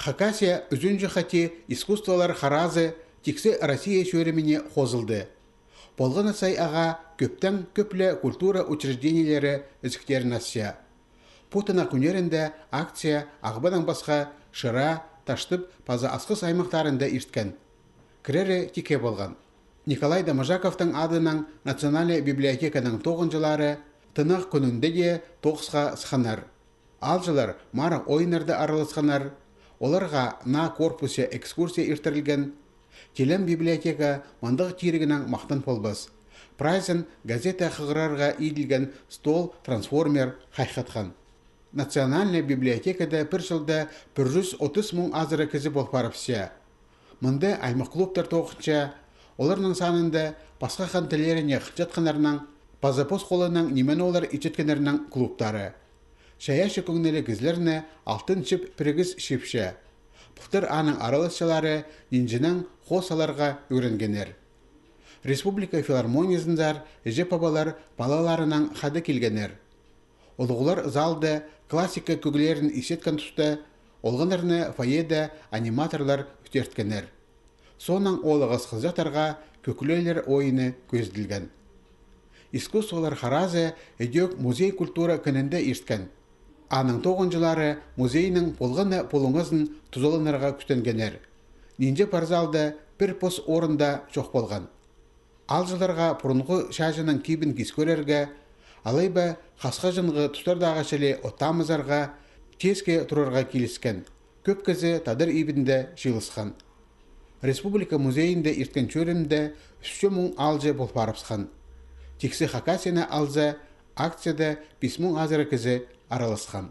Хакасия үзүнжү хати искусстволар харазы тиксе Россия шөреміне хозылды. Болганы сай аға көптен көпле культура учреждениялері үзіктерін асия. Путына күнерінде акция ағбадан басқа шыра, таштып, паза асқыс аймақтарында ирткен. Кірері тике болған. Николай Дамажаковтың адынан Национальный библиотеканың тоғынжылары тынық күнінде де тоғысқа сықанар. Алжылар мара ойнарды араласқанар, оларға на корпусе экскурсия иртірілген. Телем библиотека мандық тирігінің мақтан полбас. Прайзен газета қығырарға иділген стол трансформер қайқатқан. Национальный библиотекада бір жылда 130 мың азыры кізі бол парапсия. Мұнда аймақ клубтар тоқынша, оларның санында басқа қантілеріне қытжатқанарынан, пазапос қолының немен олар ичеткенерінің клубтары. Шаяшы көңнелі гізлеріне алтын шып пірігіз шипше. Бұқтыр аның аралысшылары нинжінің қосаларға үйренгенер. Республика филармонизындар әже пабалар балаларынан қады келгенер. Олығылар залды классика көгілерін есеткен тұсты, олғанарыны фойеде аниматорлар үтерткенер. Сонан олығыз қызықтарға көкілелер ойыны көзділген. Искусстволар харазы әдек музей культура күнінде ерткен. Аның тоғынжылары музейінің болғаны полыңызын тұзолынарға күтенгенер. Нинже парзалды бір пос орында жоқ болған. Алжыларға пұрынғы шажының кейбін кескөрерге, алайба қасқа жынғы тұстардағы шеле оттамызарға тезке тұрарға келіскен. Көп кезі тадыр ебінде жиылысқан. Республика музейінде ерткен чөрімді 3 мың алжы бол парапсқан. Тексі Хакасияны алза акцияда 5 мың азыры кезі араласқан.